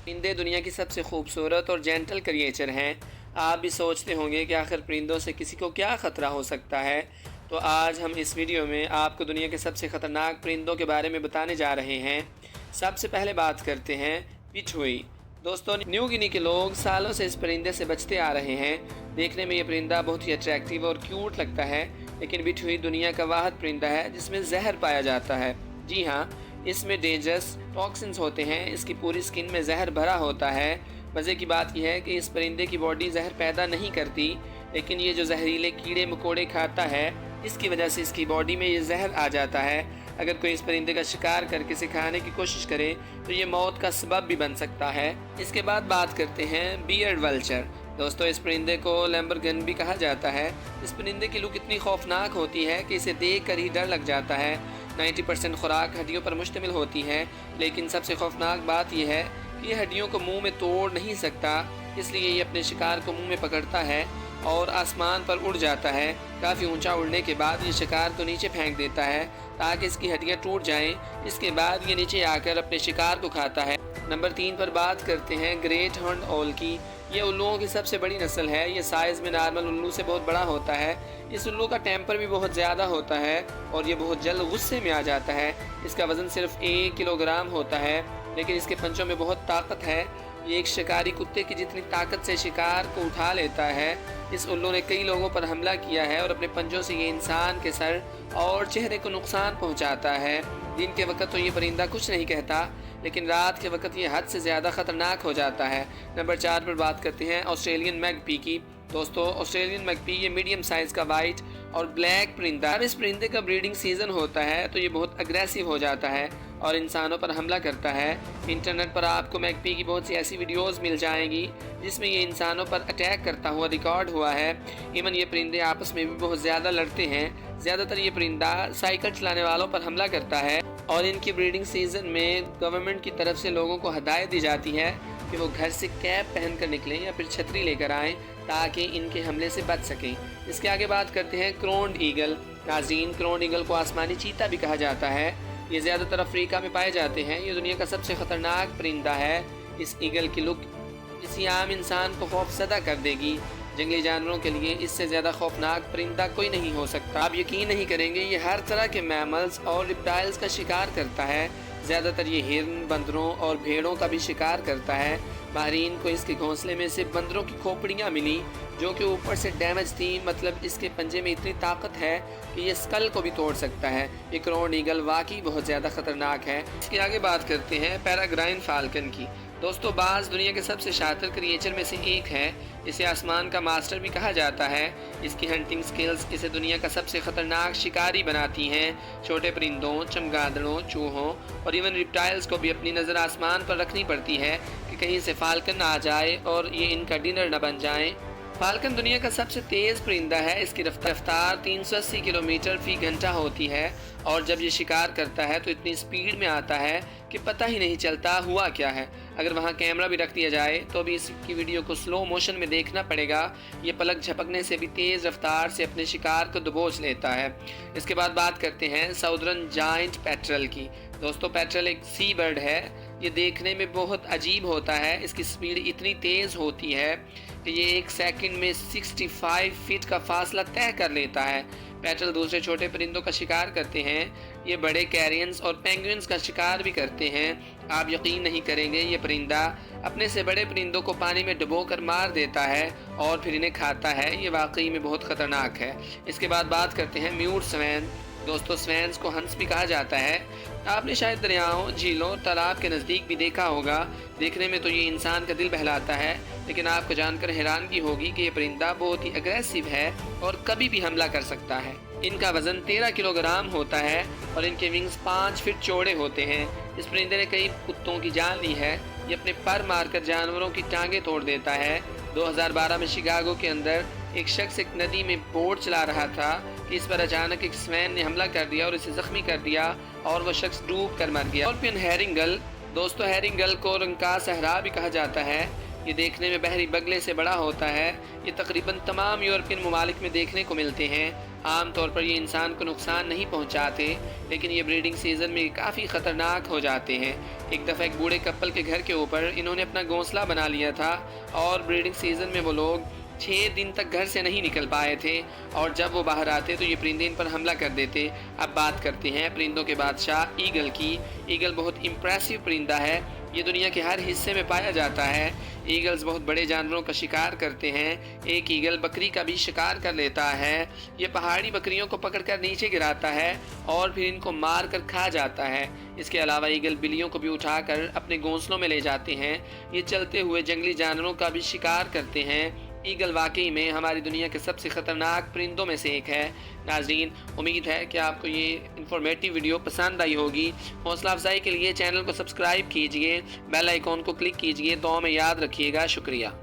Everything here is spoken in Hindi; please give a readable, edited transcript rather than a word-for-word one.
परिंदे दुनिया की सबसे खूबसूरत और जेंटल क्रिएचर हैं। आप भी सोचते होंगे कि आखिर परिंदों से किसी को क्या ख़तरा हो सकता है। तो आज हम इस वीडियो में आपको दुनिया के सबसे ख़तरनाक परिंदों के बारे में बताने जा रहे हैं। सबसे पहले बात करते हैं बिछुई। दोस्तों, न्यू गिनी के लोग सालों से इस परिंदे से बचते आ रहे हैं। देखने में ये परिंदा बहुत ही अट्रैक्टिव और क्यूट लगता है, लेकिन बिछुई दुनिया का वाहिद परिंदा है जिसमें जहर पाया जाता है। जी हाँ, इसमें डेंजरस टॉक्सिन्स होते हैं। इसकी पूरी स्किन में जहर भरा होता है। मज़े की बात यह है कि इस परिंदे की बॉडी जहर पैदा नहीं करती, लेकिन ये जो जहरीले कीड़े मकोड़े खाता है, इसकी वजह से इसकी बॉडी में ये जहर आ जाता है। अगर कोई इस परिंदे का शिकार करके इसे खाने की कोशिश करे तो ये मौत का सबब भी बन सकता है। इसके बाद बात करते हैं बियर्ड वल्चर। दोस्तों, इस परिंदे को लैम्बरगन भी कहा जाता है। इस परिंदे की लुक इतनी खौफनाक होती है कि इसे देख कर ही डर लग जाता है। 90% खुराक हड्डियों पर मुश्तमिल होती है, लेकिन सबसे खौफनाक बात यह है कि ये हड्डियों को मुंह में तोड़ नहीं सकता, इसलिए ये अपने शिकार को मुंह में पकड़ता है और आसमान पर उड़ जाता है। काफ़ी ऊंचा उड़ने के बाद ये शिकार को नीचे फेंक देता है ताकि इसकी हड्डियां टूट जाएं। इसके बाद ये नीचे आकर अपने शिकार को खाता है। नंबर 3 पर बात करते हैं ग्रेट हॉर्न्ड ओल की। ये उल्लुओं की सबसे बड़ी नस्ल है। ये साइज़ में नॉर्मल उल्लू से बहुत बड़ा होता है। इस उल्लू का टेम्पर भी बहुत ज़्यादा होता है और ये बहुत जल्द गुस्से में आ जाता है। इसका वज़न सिर्फ 1 किलोग्राम होता है, लेकिन इसके पंचों में बहुत ताकत है। ये एक शिकारी कुत्ते की जितनी ताकत से शिकार को उठा लेता है। इस उल्लू ने कई लोगों पर हमला किया है और अपने पंजों से ये इंसान के सर और चेहरे को नुकसान पहुंचाता है। दिन के वक्त तो ये परिंदा कुछ नहीं कहता, लेकिन रात के वक्त ये हद से ज़्यादा ख़तरनाक हो जाता है। नंबर 4 पर बात करते हैं ऑस्ट्रेलियन मैगपी की। दोस्तों, ऑस्ट्रेलियन मैगपी ये मीडियम साइज़ का वाइट और ब्लैक परिंदा। जब इस परिंदे का ब्रीडिंग सीज़न होता है तो ये बहुत अग्रेसिव हो जाता है और इंसानों पर हमला करता है। इंटरनेट पर आपको मैगपी की बहुत सी ऐसी वीडियोस मिल जाएंगी जिसमें ये इंसानों पर अटैक करता हुआ रिकॉर्ड हुआ है। इवन ये परिंदे आपस में भी बहुत ज़्यादा लड़ते हैं। ज़्यादातर ये परिंदा साइकिल चलाने वालों पर हमला करता है और इनकी ब्रीडिंग सीज़न में गवर्नमेंट की तरफ से लोगों को हदायत दी जाती है कि वो घर से कैप पहन कर निकलें या फिर छतरी लेकर आएँ ताकि इनके हमले से बच सकें। इसके आगे बात करते हैं क्रोन्ड ईगल। नाज़रीन, क्रोन्ड ईगल को आसमानी चीता भी कहा जाता है। ये ज़्यादातर अफ्रीका में पाए जाते हैं। ये दुनिया का सबसे ख़तरनाक परिंदा है। इस ईगल की लुक किसी आम इंसान को खौफज़दा कर देगी। जंगली जानवरों के लिए इससे ज़्यादा खौफनाक परिंदा कोई नहीं हो सकता। आप यकीन नहीं करेंगे, ये हर तरह के मैमल्स और रिप्टाइल्स का शिकार करता है। ज़्यादातर ये हिरन, बंदरों और भेड़ों का भी शिकार करता है। माहिरीन को इसके घोंसले में से बंदरों की खोपड़ियाँ मिली जो कि ऊपर से डैमेज थी। मतलब इसके पंजे में इतनी ताकत है कि ये स्कल को भी तोड़ सकता है। ये क्रोन्ड ईगल वाकई बहुत ज़्यादा ख़तरनाक है। इसके आगे बात करते हैं पैराग्राइन फाल्कन की। दोस्तों, बाज दुनिया के सबसे शातिर क्रिएचर में से एक है। इसे आसमान का मास्टर भी कहा जाता है। इसकी हंटिंग स्किल्स इसे दुनिया का सबसे ख़तरनाक शिकारी बनाती हैं। छोटे परिंदों, चमगादड़ों, चूहों और इवन रिप्टाइल्स को भी अपनी नज़र आसमान पर रखनी पड़ती है कि कहीं से फाल्कन आ जाए और ये इनका डिनर न बन जाए। फाल्कन दुनिया का सबसे तेज़ परिंदा है। इसकी रफ्तार 380 किलोमीटर फ़ी घंटा होती है और जब ये शिकार करता है तो इतनी स्पीड में आता है कि पता ही नहीं चलता हुआ क्या है। अगर वहाँ कैमरा भी रख दिया जाए तो भी इसकी वीडियो को स्लो मोशन में देखना पड़ेगा। ये पलक झपकने से भी तेज़ रफ्तार से अपने शिकार को दबोच लेता है। इसके बाद बात करते हैं साउदर्न जायंट पेट्रल की। दोस्तों, पेट्रल एक सी बर्ड है। ये देखने में बहुत अजीब होता है। इसकी स्पीड इतनी तेज़ होती है कि ये 1 सेकंड में 65 फीट का फासला तय कर लेता है। पेट्रल दूसरे छोटे परिंदों का शिकार करते हैं। ये बड़े कैरियंस और पेंगुइन्स का शिकार भी करते हैं। आप यकीन नहीं करेंगे, ये परिंदा अपने से बड़े परिंदों को पानी में डुबोकर मार देता है और फिर इन्हें खाता है। ये वाकई में बहुत ख़तरनाक है। इसके बाद बात करते हैं म्यूट स्वैन। दोस्तों, स्वैन्स को हंस भी कहा जाता है। आपने शायद दरियाओं, झीलों, तालाब के नज़दीक भी देखा होगा। देखने में तो ये इंसान का दिल बहलाता है, लेकिन आपको जानकर हैरानगी होगी कि ये परिंदा बहुत ही अग्रेसिव है और कभी भी हमला कर सकता है। इनका वज़न 13 किलोग्राम होता है और इनके विंग्स 5 फीट चौड़े होते हैं। इस परिंदे ने कई कुत्तों की जान ली है। ये अपने पर मारकर जानवरों की टांगें तोड़ देता है। 2012 में शिकागो के अंदर एक शख्स एक नदी में बोट चला रहा था कि इस पर अचानक एक स्वैन ने हमला कर दिया और इसे जख्मी कर दिया और वह शख्स डूब कर मर गया। यूरोपियन हेरिंगल। दोस्तों, हेरिंगल को रंग का सहरा भी कहा जाता है। ये देखने में बहरी बगले से बड़ा होता है। ये तकरीबन तमाम यूरोपियन ममालिक में देखने को मिलते हैं। आमतौर पर ये इंसान को नुकसान नहीं पहुंचाते, लेकिन ये ब्रीडिंग सीज़न में काफ़ी ख़तरनाक हो जाते हैं। एक दफ़ा एक बूढ़े कपल के घर के ऊपर इन्होंने अपना घोंसला बना लिया था और ब्रीडिंग सीज़न में वो लोग 6 दिन तक घर से नहीं निकल पाए थे, और जब वो बाहर आते तो ये परिंदे इन पर हमला कर देते। अब बात करते हैं परिंदों के बादशाह ईगल की। ईगल बहुत इम्प्रेसिव परिंदा है। ये दुनिया के हर हिस्से में पाया जाता है। ईगल्स बहुत बड़े जानवरों का शिकार करते हैं। एक ईगल बकरी का भी शिकार कर लेता है। ये पहाड़ी बकरियों को पकड़कर नीचे गिराता है और फिर इनको मार कर खा जाता है। इसके अलावा ईगल बिल्लियों को भी उठाकर अपने घोंसलों में ले जाते हैं। ये चलते हुए जंगली जानवरों का भी शिकार करते हैं। ईगल वाकई में हमारी दुनिया के सबसे ख़तरनाक परिंदों में से एक है। नाज़रीन, उम्मीद है कि आपको ये इन्फॉर्मेटिव वीडियो पसंद आई होगी। हौसला अफजाई के लिए चैनल को सब्सक्राइब कीजिए, बेल आइकॉन को क्लिक कीजिए। दुआ में याद रखिएगा। शुक्रिया।